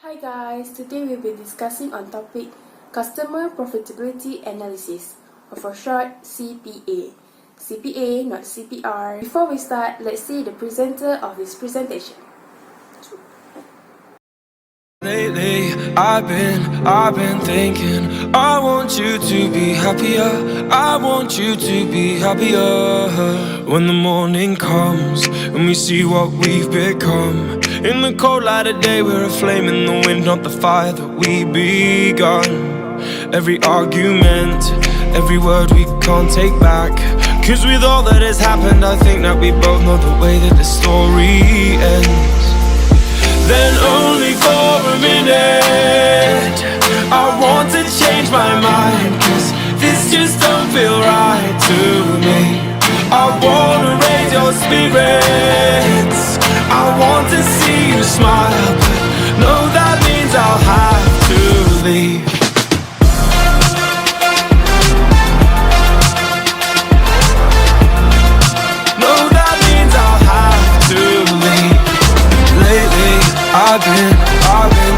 Hi guys, today we'll be discussing on topic Customer Profitability Analysis, or for short CPA. CPA, not CPR. Before we start, let's see the presenter of this presentation. Lately, I've been thinking, I want you to be happier, I want you to be happier. When the morning comes, and we see what we've become. In the cold light of day, we're a flame in the wind, not the fire that we begun. Every argument, every word we can't take back. Cause with all that has happened, I think that we both know the way that the story ends. Then only for a minute I want to change my mind, cause this just don't feel right to me. I wanna raise your spirits, I want to see you smile, but no, that means I'll have to leave. No, that means I'll have to leave. Lately, I've been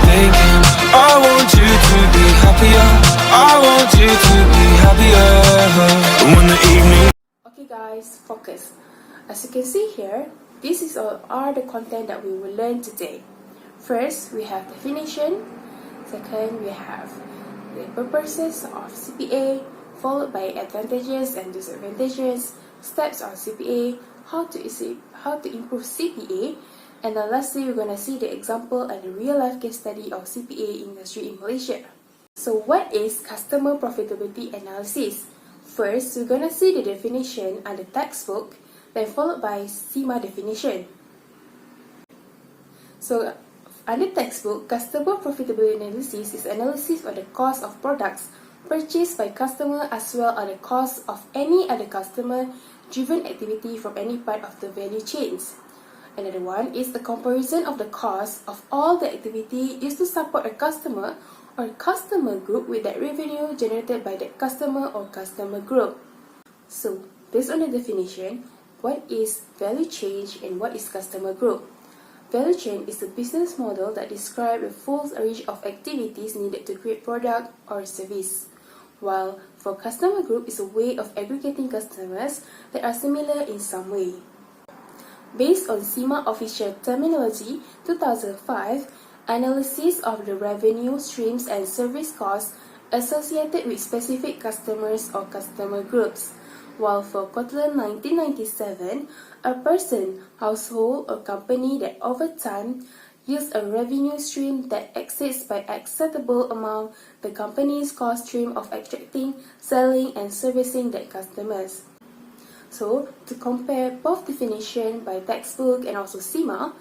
thinking, I want you to be happier, I want you to be happier. When the evening. Okay guys, focus. As you can see here, this is all are the content that we will learn today. First, we have definition. Second, we have the purposes of CPA, followed by advantages and disadvantages, steps on CPA, how to improve CPA, and then lastly, we're gonna see the example and the real-life case study of CPA industry in Malaysia. So what is customer profitability analysis? First, we're gonna see the definition under textbook, then followed by CIMA definition. So under textbook, customer profitability analysis is analysis of the cost of products purchased by customer as well as the cost of any other customer-driven activity from any part of the value chains. Another one is a comparison of the cost of all the activity used to support a customer or customer group with that revenue generated by that customer or customer group. So, based on the definition, what is value chain and what is customer group? Value chain is a business model that describes a full range of activities needed to create product or service, while for customer group is a way of aggregating customers that are similar in some way. Based on CIMA official terminology 2005, analysis of the revenue streams and service costs associated with specific customers or customer groups, while for Cotland 1997, a person, household or company that over time use a revenue stream that exceeds by acceptable amount the company's cost stream of attracting, selling and servicing their customers. So, to compare both definition by textbook and also CIMA,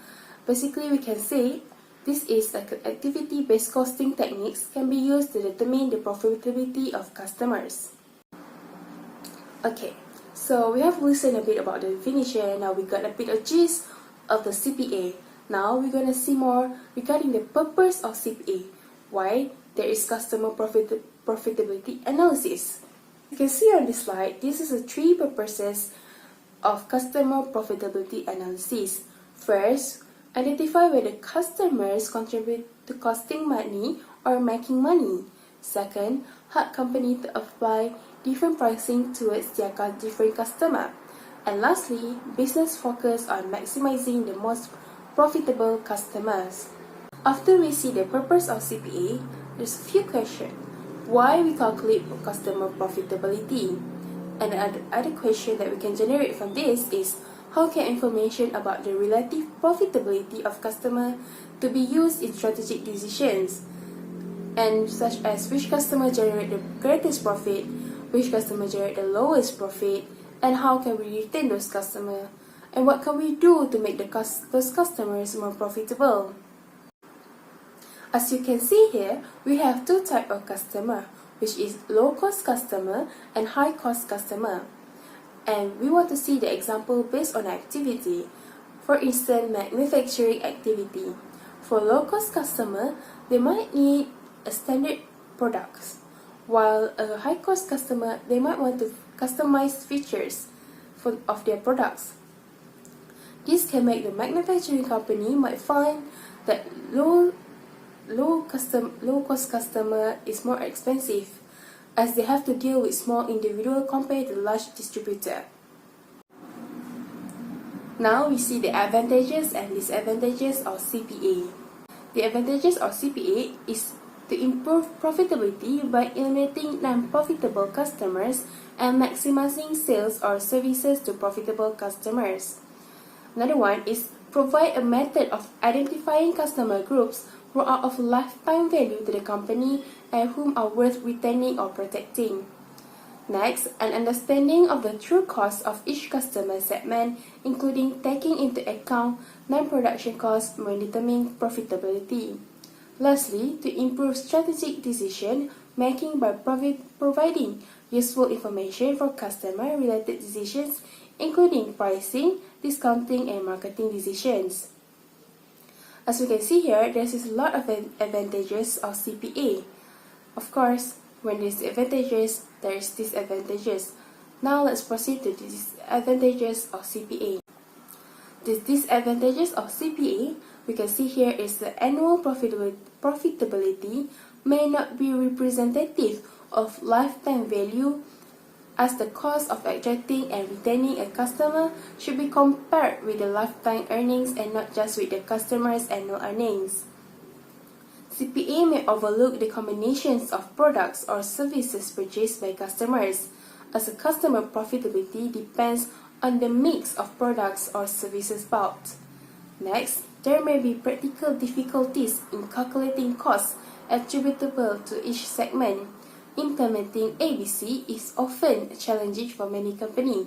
basically we can say this is like activity-based costing techniques can be used to determine the profitability of customers. Okay, so we have listened a bit about the definition, now we got a bit of gist of the CPA. Now we're gonna see more regarding the purpose of CPA, why there is customer profitability analysis. You can see on this slide, this is the three purposes of customer profitability analysis. First, identify whether customers contribute to costing money or making money. Second, help company to apply different pricing towards their different customer. And lastly, business focus on maximizing the most profitable customers. After we see the purpose of CPA, there's a few questions. Why we calculate customer profitability? And the other question that we can generate from this is how can information about the relative profitability of customer to be used in strategic decisions, and such as which customer generate the greatest profit, which customer generate the lowest profit, and how can we retain those customers, and what can we do to make those customers more profitable. As you can see here, we have two types of customer, which is low-cost customer and high-cost customer. And we want to see the example based on activity. For instance, manufacturing activity. For low-cost customer, they might need a standard products, while a high-cost customer, they might want to customize features of their products. This can make the manufacturing company might find that low low-cost customer is more expensive, as they have to deal with small individual compared to large distributor. Now we see the advantages and disadvantages of CPA. The advantages of CPA is to improve profitability by eliminating non-profitable customers and maximizing sales or services to profitable customers. Another one is provide a method of identifying customer groups who are of lifetime value to the company and whom are worth retaining or protecting. Next, an understanding of the true cost of each customer segment, including taking into account non-production costs when determining profitability. Lastly, to improve strategic decision making by providing useful information for customer-related decisions, including pricing, discounting, and marketing decisions. As we can see here, there is a lot of advantages of CPA. Of course, when there is advantages, there is disadvantages. Now let's proceed to the disadvantages of CPA. The disadvantages of CPA we can see here is the annual profitability may not be representative of lifetime value, as the cost of attracting and retaining a customer should be compared with the lifetime earnings and not just with the customer's annual earnings. CPA may overlook the combinations of products or services purchased by customers, as the customer profitability depends on the mix of products or services bought. Next, there may be practical difficulties in calculating costs attributable to each segment. Implementing ABC is often challenging for many companies.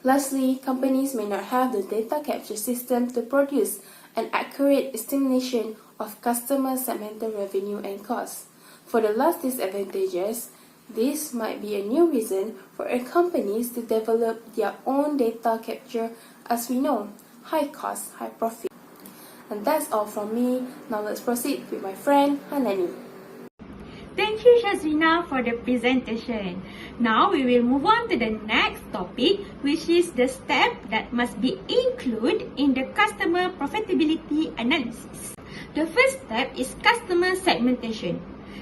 Lastly, companies may not have the data capture system to produce an accurate estimation of customer segmental revenue and costs. For the last disadvantages, this might be a new reason for companies to develop their own data capture, as we know, high cost, high profit. And that's all from me. Now let's proceed with my friend Hanani. Thank you, Shazrina, for the presentation. Now we will move on to the next topic, which is the step that must be included in the customer profitability analysis. The first step is customer segmentation.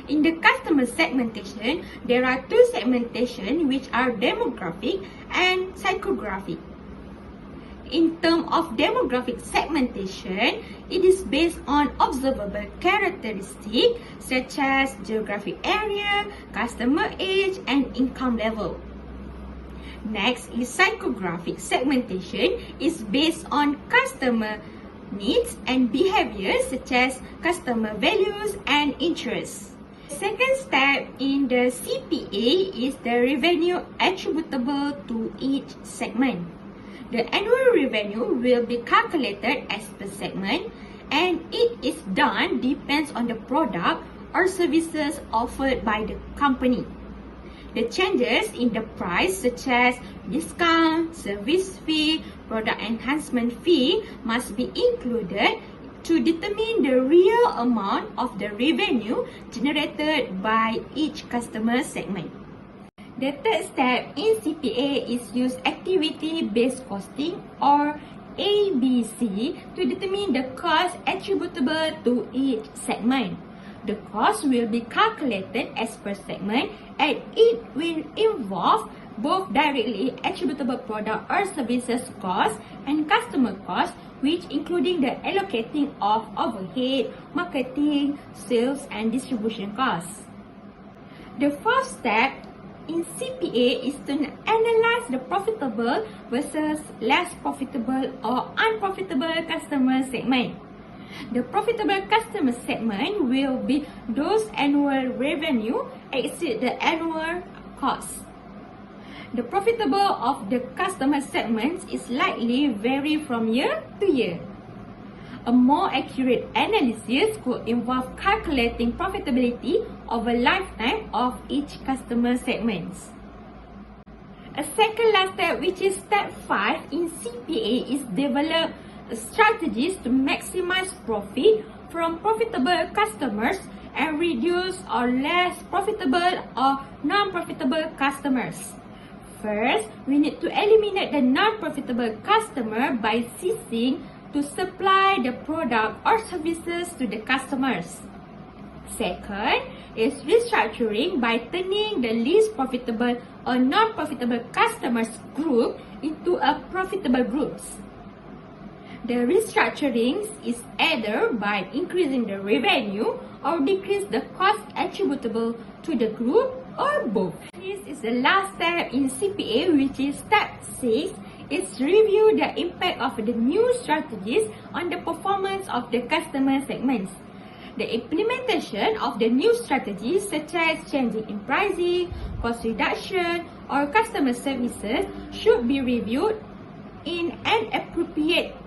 In the customer segmentation, there are two segmentation which are demographic and psychographic. In terms of demographic segmentation, it is based on observable characteristics such as geographic area, customer age, and income level. Next is psychographic segmentation, is based on customer needs and behaviors such as customer values and interests. Second step in the CPA is the revenue attributable to each segment. The annual revenue will be calculated as per segment, and it is done depends on the product or services offered by the company. The changes in the price such as discount, service fee, product enhancement fee must be included to determine the real amount of the revenue generated by each customer segment. The third step in CPA is use activity-based costing or ABC to determine the cost attributable to each segment. The cost will be calculated as per segment, and it will involve both directly attributable product or services cost and customer cost, which including the allocating of overhead, marketing, sales, and distribution costs. The fourth step in CPA is to analyze the profitable versus less profitable or unprofitable customer segment. The profitable customer segment will be those annual revenue exceed the annual cost. The profitable of the customer segments is likely vary from year to year. A more accurate analysis could involve calculating profitability over lifetime of each customer segments. A second last step, which is step 5 in CPA, is develop strategies to maximize profit from profitable customers and reduce or less profitable or non-profitable customers. First, we need to eliminate the non-profitable customer by ceasing to supply the product or services to the customers. Second is restructuring by turning the least profitable or non-profitable customers group into a profitable groups. The restructuring is either by increasing the revenue or decrease the cost attributable to the group or both. This is the last step in CPA, which is step 6. Is review the impact of the new strategies on the performance of the customer segments. The implementation of the new strategies such as changing in pricing, cost reduction, or customer services should be reviewed in an appropriate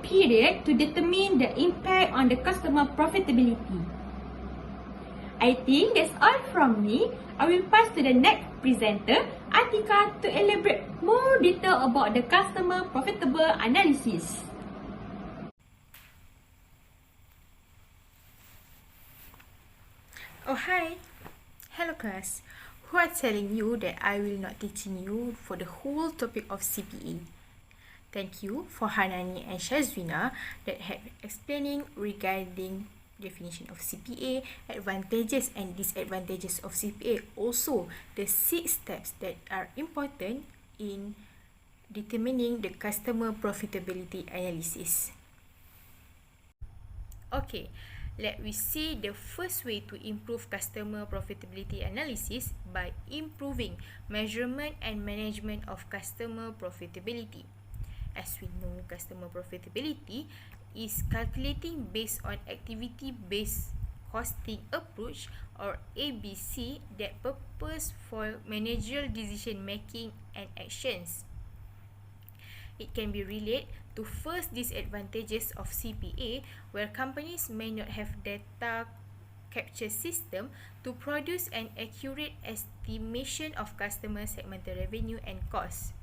period to determine the impact on the customer profitability. I think that's all from me. I will pass to the next presenter, Atika, to elaborate more detail about the customer profitable analysis. Oh hi! Hello class! Who are telling you that I will not teaching you for the whole topic of CPA? Thank you for Hanani and Shazwina that have explaining regarding definition of CPA, advantages and disadvantages of CPA. Also, the 6 steps that are important in determining the customer profitability analysis. Okay, let we see the first way to improve customer profitability analysis by improving measurement and management of customer profitability. As we know, customer profitability is calculating based on activity-based costing approach or ABC that purpose for managerial decision making and actions. It can be related to first disadvantages of CPA, where companies may not have data capture system to produce an accurate estimation of customer segmental revenue and costs.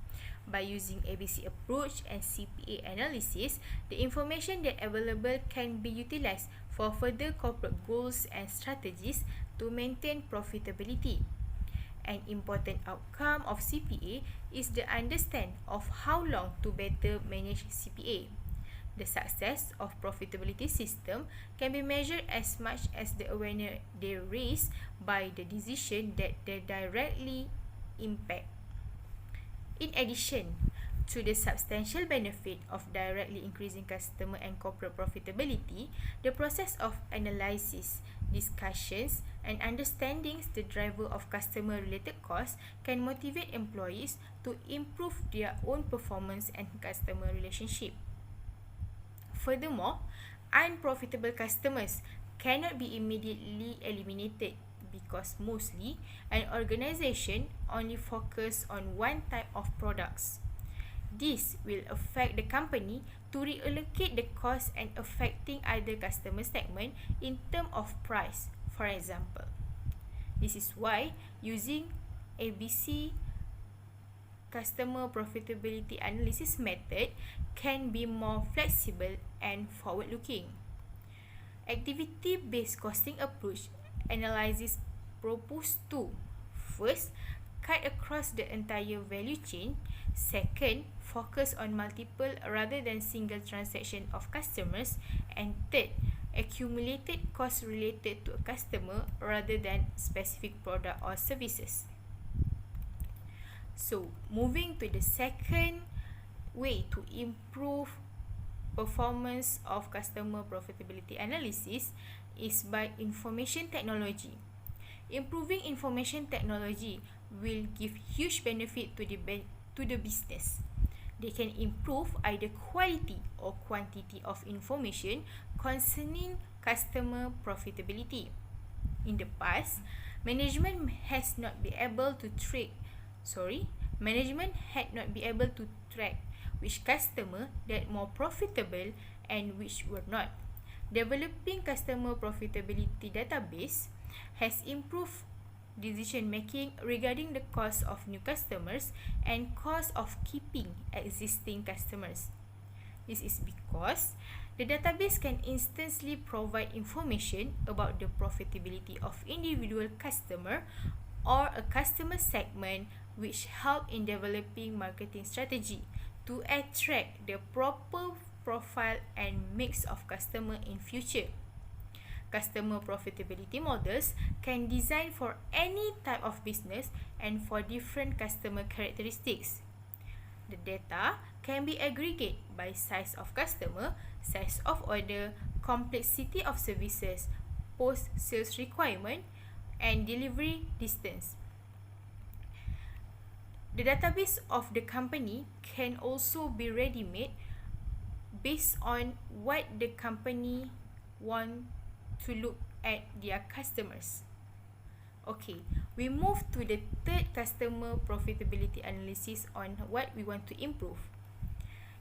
By using ABC approach and CPA analysis, the information that available can be utilized for further corporate goals and strategies to maintain profitability. An important outcome of CPA is the understanding of how long to better manage CPA. The success of profitability system can be measured as much as the awareness they raise by the decision that they directly impact. In addition to the substantial benefit of directly increasing customer and corporate profitability, the process of analysis, discussions, and understanding the driver of customer-related costs can motivate employees to improve their own performance and customer relationship. Furthermore, unprofitable customers cannot be immediately eliminated because mostly an organization only focus on one type of products. This will affect the company to reallocate the cost and affecting other customer segment in terms of price, for example. This is why using ABC customer profitability analysis method can be more flexible and forward-looking. Activity-based costing approach analysis proposed to: first, cut across the entire value chain. Second, focus on multiple rather than single transaction of customers. And third, accumulated costs related to a customer rather than specific product or services. So, moving to the second way to improve performance of customer profitability analysis is by information technology. Improving information technology will give huge benefit to the business. They can improve either quality or quantity of information concerning customer profitability. In the past, management had not been able to track which customer that more profitable and which were not. Developing customer profitability database has improved decision making regarding the cost of new customers and cost of keeping existing customers. This is because the database can instantly provide information about the profitability of individual customer or a customer segment, which help in developing marketing strategy to attract the proper profile and mix of customer in future. Customer profitability models can design for any type of business and for different customer characteristics. The data can be aggregated by size of customer, size of order, complexity of services, post-sales requirement, and delivery distance. The database of the company can also be ready-made based on what the company want to look at their customers. Okay, we move to the third customer profitability analysis on what we want to improve.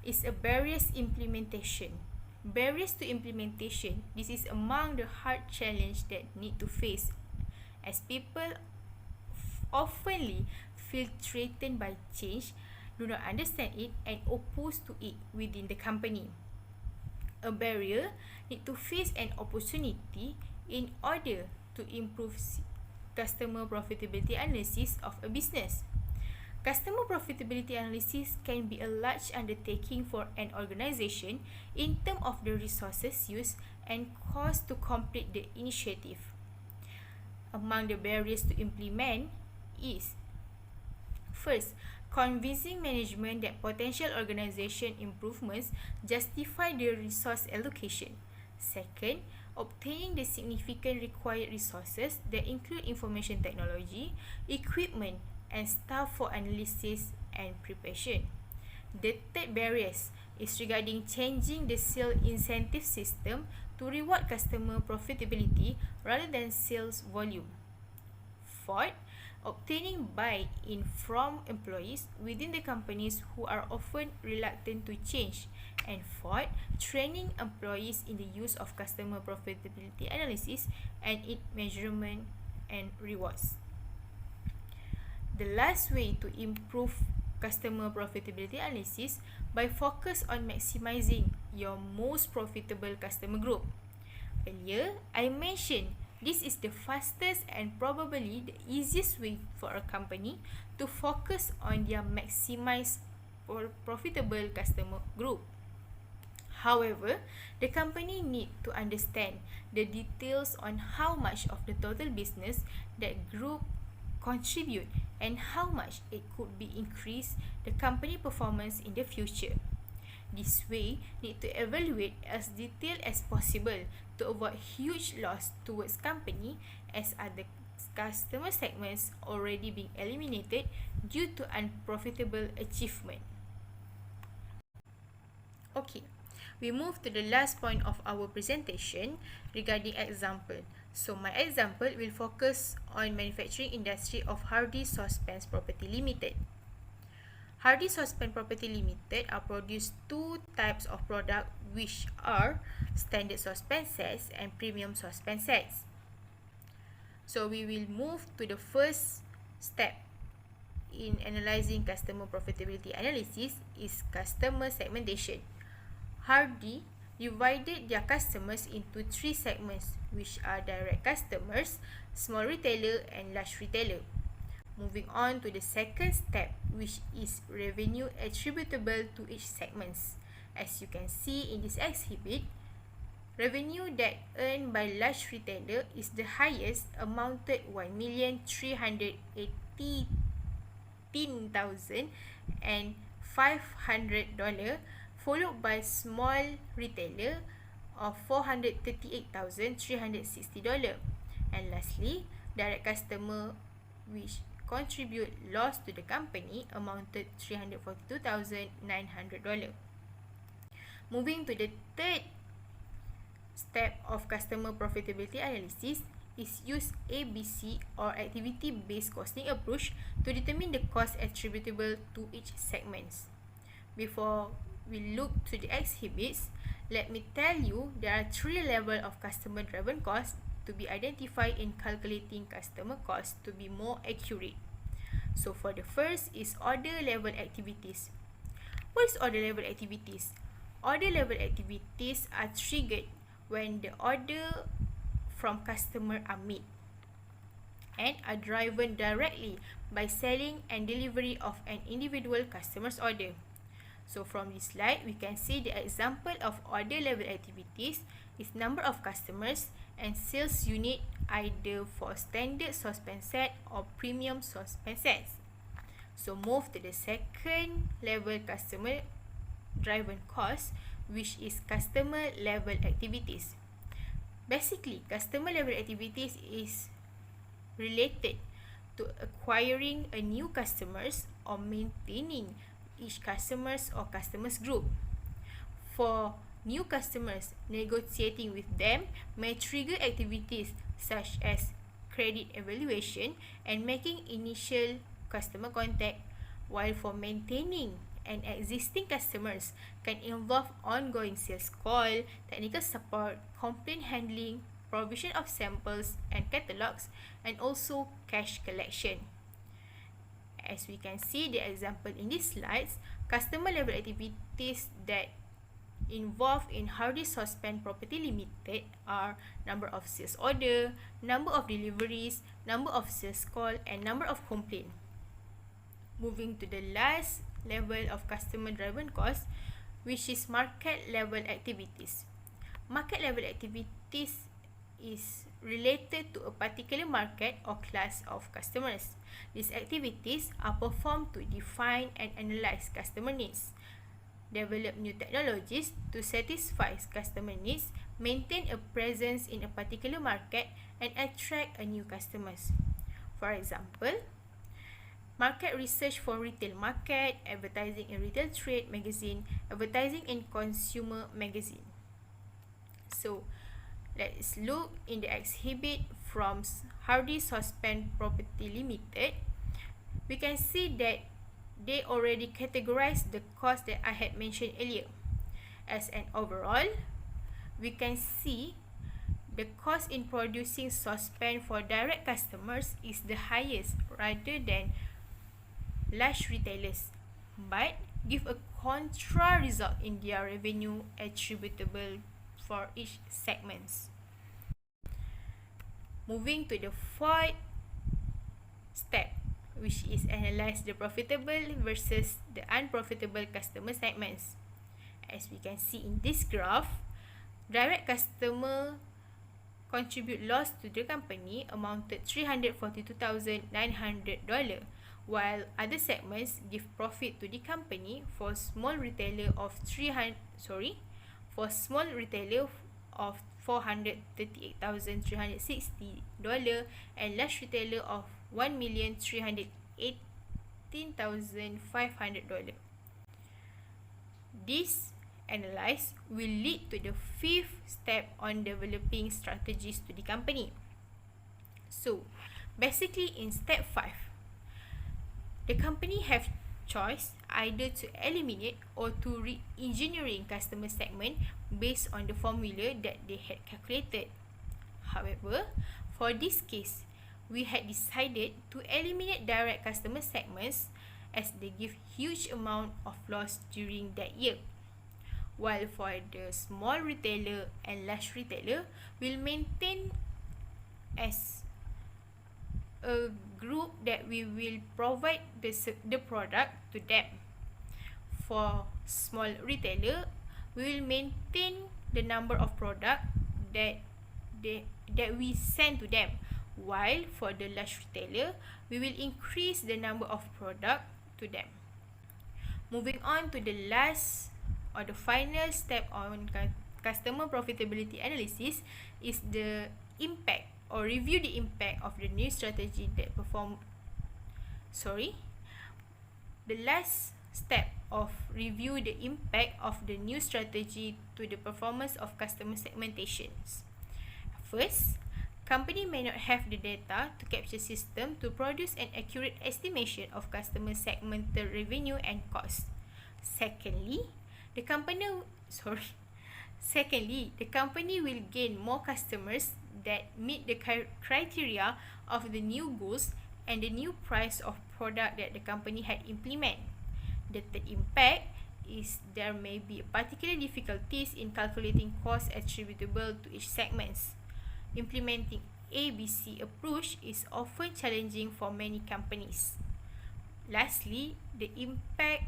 It's a barriers implementation. Barriers to implementation, this is among the hard challenge that need to face as people oftenly feel threatened by change, do not understand it and opposed to it within the company. A barrier need to face an opportunity in order to improve customer profitability analysis of a business. Customer profitability analysis can be a large undertaking for an organization in terms of the resources used and cost to complete the initiative. Among the barriers to implement is: first, convincing management that potential organization improvements justify the resource allocation. Second, obtaining the significant required resources that include information technology, equipment, and staff for analysis and preparation. The third barriers is regarding changing the sales incentive system to reward customer profitability rather than sales volume. Fourth, obtaining buy-in from employees within the companies who are often reluctant to change. And fourth, training employees in the use of customer profitability analysis and its measurement and rewards. The last way to improve customer profitability analysis by focus on maximizing your most profitable customer group. Earlier, I mentioned this is the fastest and probably the easiest way for a company to focus on their maximized profitable customer group. However, the company need to understand the details on how much of the total business that group contribute and how much it could be increase the company performance in the future. This way need to evaluate as detailed as possible to avoid huge loss towards company as other customer segments already being eliminated due to unprofitable achievement. Okay, we move to the last point of our presentation regarding example. So my example will focus on manufacturing industry of Hardy Saucepans Property Limited. Hardy Saucepan Property Limited are produce two types of product which are standard saucepan sets and premium saucepan sets. So we will move to the first step in analyzing customer profitability analysis is customer segmentation. Hardy divided their customers into three segments which are direct customers, small retailer and large retailer. Moving on to the second step which is revenue attributable to each segments. As you can see in this exhibit, revenue that earned by large retailer is the highest, amounted $1,318,500, followed by small retailer of $438,360, and lastly, direct customer which contribute loss to the company amounted $342,900. Moving to the third step of customer profitability analysis is use ABC or activity-based costing approach to determine the cost attributable to each segment. Before we look to the exhibits, let me tell you there are three levels of customer-driven cost to be identified in calculating customer cost to be more accurate. So for the first is order level activities. What is order level activities? Order level activities are triggered when the order from customer are made and are driven directly by selling and delivery of an individual customer's order. So from this slide, we can see the example of order level activities is number of customers and sales unit either for standard saucepan set or premium saucepan sets. So move to the second level customer driven cost, which is customer level activities. Basically, customer level activities is related to acquiring a new customers or maintaining each customers or customers group. For new customers, negotiating with them may trigger activities such as credit evaluation and making initial customer contact, while for maintaining and existing customers can involve ongoing sales call, technical support, complaint handling, provision of samples and catalogs, and also cash collection. As we can see the example in these slides, customer level activities that involved in Hardy Saucepan Property Limited are number of sales order, number of deliveries, number of sales call, and number of complaint. Moving to the last level of customer driven cost, which is market level activities. Market level activities is related to a particular market or class of customers. These activities are performed to define and analyze customer needs, develop new technologies to satisfy customer needs, maintain a presence in a particular market, and attract a new customers. For example, market research for retail market, advertising in retail trade magazine, advertising in consumer magazine. So, let's look in the exhibit from Hardy Saucepan Property Limited. We can see that they already categorized the cost that I had mentioned earlier. As an overall, we can see the cost in producing saucepan for direct customers is the highest rather than large retailers, but give a contra result in their revenue attributable for each segments. Moving to the fourth step, which is analyze the profitable versus the unprofitable customer segments. As we can see in this graph, direct customer contribute loss to the company amounted $342,900, while other segments give profit to the company. For small retailer of $438,360 and large retailer of $1,318,500. This analysis will lead to the fifth step on developing strategies to the company. So, basically in step 5, the company have choice either to eliminate or to re-engineering customer segment based on the formula that they had calculated. However, for this case, we had decided to eliminate direct customer segments as they give huge amount of loss during that year. While for the small retailer and large retailer, will maintain as a group that we will provide the product to them. For small retailer, we will maintain the number of product that we send to them, while for the large retailer, we will increase the number of product to them. Moving on to the last or the final step on customer profitability analysis is the impact or review the impact of the new strategy that the last step of review the impact of the new strategy to the performance of customer segmentations. First, company may not have the data to capture system to produce an accurate estimation of customer segmental revenue and cost. Secondly, the company will gain more customers that meet the criteria of the new goals and the new price of product that the company had implemented. The third impact is there may be particular difficulties in calculating costs attributable to each segments. Implementing ABC approach is often challenging for many companies. Lastly, the impact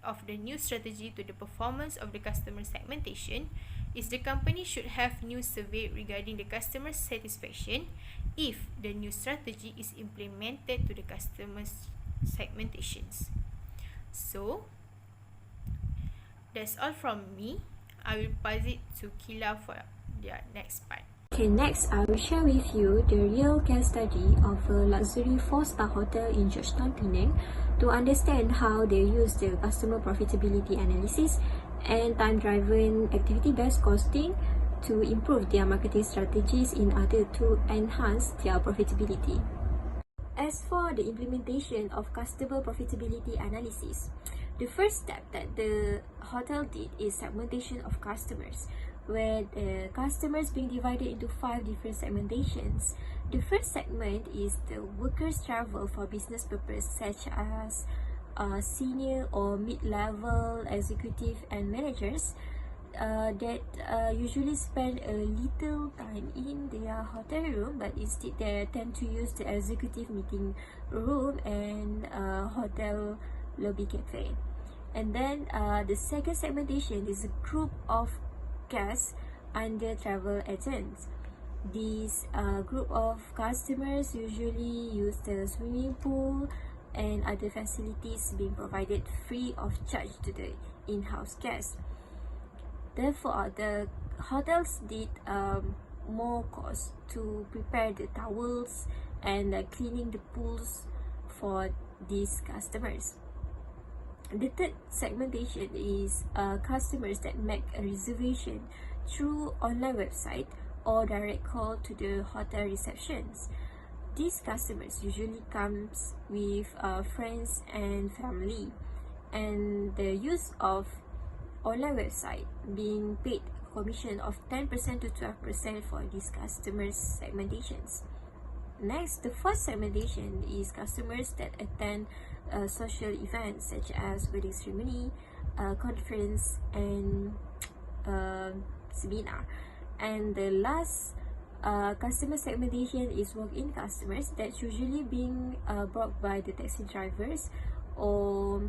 of the new strategy to the performance of the customer segmentation is the company should have new survey regarding the customer satisfaction if the new strategy is implemented to the customer segmentations. So, that's all from me. I will pass it to Kila for their next part. Okay, next I will share with you the real case study of a luxury 4-star hotel in Georgetown, Penang to understand how they use the customer profitability analysis and time-driven activity-based costing to improve their marketing strategies in order to enhance their profitability. As for the implementation of customer profitability analysis, the first step that the hotel did is segmentation of customers, where the customers being divided into 5 different segmentations. The first segment is the workers travel for business purpose, such as senior or mid-level executive and managers that usually spend a little time in their hotel room, but instead they tend to use the executive meeting room and hotel lobby cafe. And then the second segmentation is a group of guests under travel agents. This group of customers usually use the swimming pool and other facilities being provided free of charge to the in-house guests. Therefore, the hotels did more cost to prepare the towels and cleaning the pools for these customers. The third segmentation is customers that make a reservation through online website or direct call to the hotel receptions. These customers usually comes with friends and family, and the use of online website being paid commission of 10% to 12% for these customers segmentations. Next, the fourth segmentation is customers that attend social events such as wedding ceremony, conference, and seminar. And the last customer segmentation is walk-in customers that's usually being brought by the taxi drivers or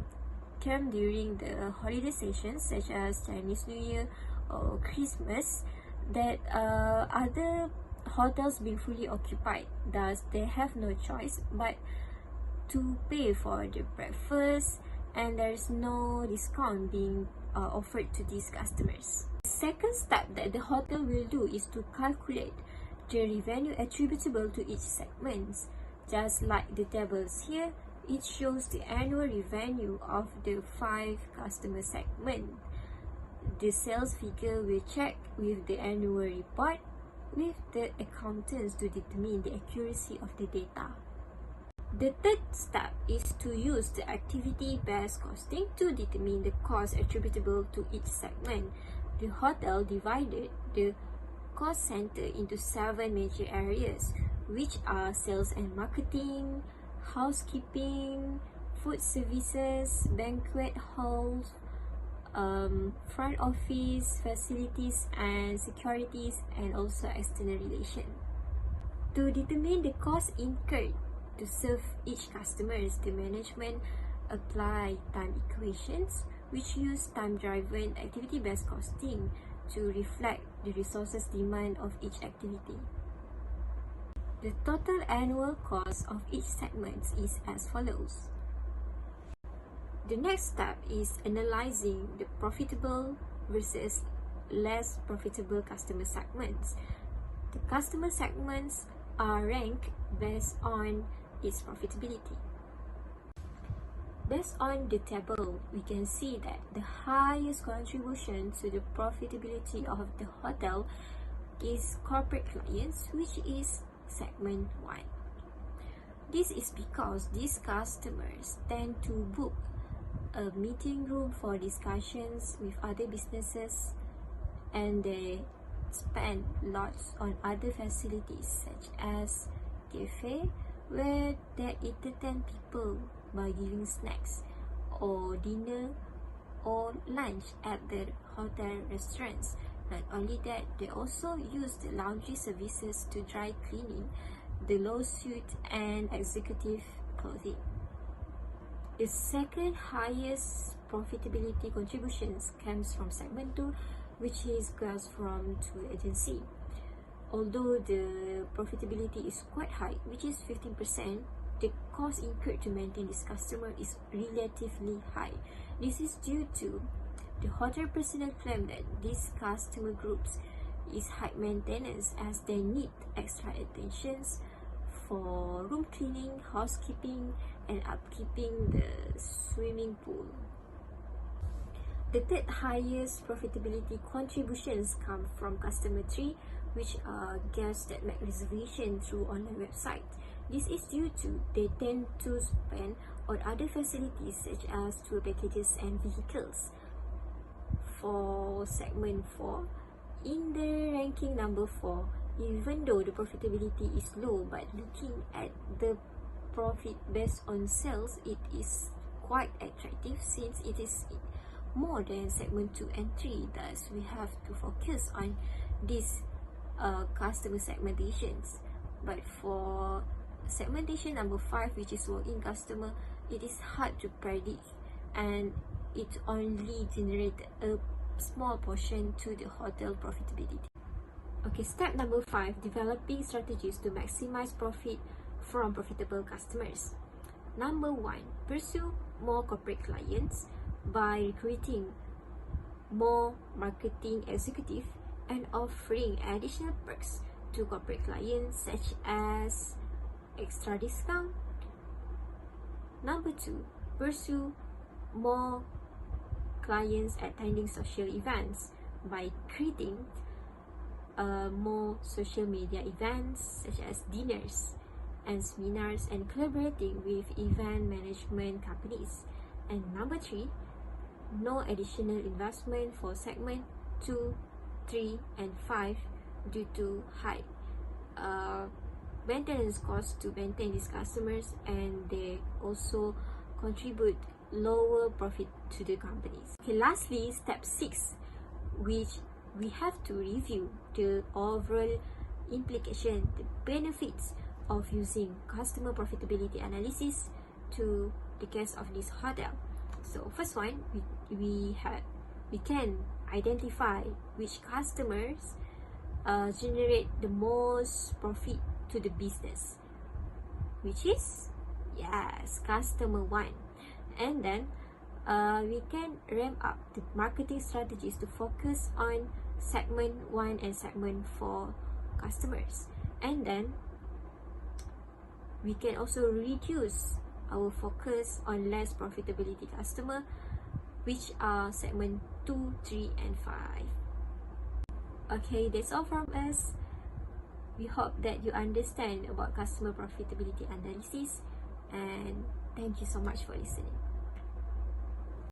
come during the holiday sessions such as Chinese New Year or Christmas, that other hotels being fully occupied, thus they have no choice but to pay for the breakfast, and there is no discount being offered to these customers. The second step that the hotel will do is to calculate the revenue attributable to each segment. Just like the tables here, it shows the annual revenue of the 5 customer segments. The sales figure will check with the annual report with the accountants to determine the accuracy of the data. The third step is to use the activity-based costing to determine the cost attributable to each segment. The hotel divided the cost center into 7 major areas, which are sales and marketing, housekeeping, food services, banquet halls, front office, facilities and securities, and also external relation. To determine the cost incurred to serve each customers, the management apply time equations which use time-driven activity-based costing to reflect the resources demand of each activity. The total annual cost of each segment is as follows. The next step is analyzing the profitable versus less profitable customer segments. The customer segments are ranked based on its profitability. Based on the table, we can see that the highest contribution to the profitability of the hotel is corporate clients, which is segment 1. This is because these customers tend to book a meeting room for discussions with other businesses, and they spend lots on other facilities such as cafe, where they entertain people by giving snacks or dinner or lunch at the hotel restaurants. Not only that, they also use the laundry services to dry cleaning, the low suit and executive clothing. The second highest profitability contributions comes from segment 2, which is cost from tour agency. Although the profitability is quite high, which is 15%, the cost incurred to maintain this customer is relatively high. This is due to the hotel personnel claim that these customer groups is high maintenance as they need extra attentions for room cleaning, housekeeping, and upkeeping the swimming pool. The third highest profitability contributions come from customer 3, which are guests that make reservation through online website. This is due to they tend to spend on other facilities such as tour packages and vehicles. For segment 4, in the ranking number 4, even though the profitability is low, but looking at the profit based on sales, it is quite attractive since it is more than segment 2 and 3. Thus, we have to focus on these customer segmentations. But for segmentation number 5, which is walk-in customer, it is hard to predict and it only generates a small portion to the hotel profitability. Okay, step number 5, developing strategies to maximize profit from profitable customers. Number 1, pursue more corporate clients by recruiting more marketing executive and offering additional perks to corporate clients such as extra discount. Number 2, pursue more clients attending social events by creating more social media events such as dinners and seminars and collaborating with event management companies. And number 3, no additional investment for segment 2, 3 and 5 due to high maintenance costs to maintain these customers, and they also contribute lower profit to the companies. Okay, lastly, step 6, which we have to review the overall implication, the benefits of using customer profitability analysis to the case of this hotel. So first one, we can identify which customers generate the most profit to the business, which is customer 1. And then we can ramp up the marketing strategies to focus on segment 1 and segment 4 customers. And then we can also reduce our focus on less profitability customer, which are segment 2, 3 and 5. Okay, that's all from us. We hope that you understand about customer profitability analysis, and thank you so much for listening.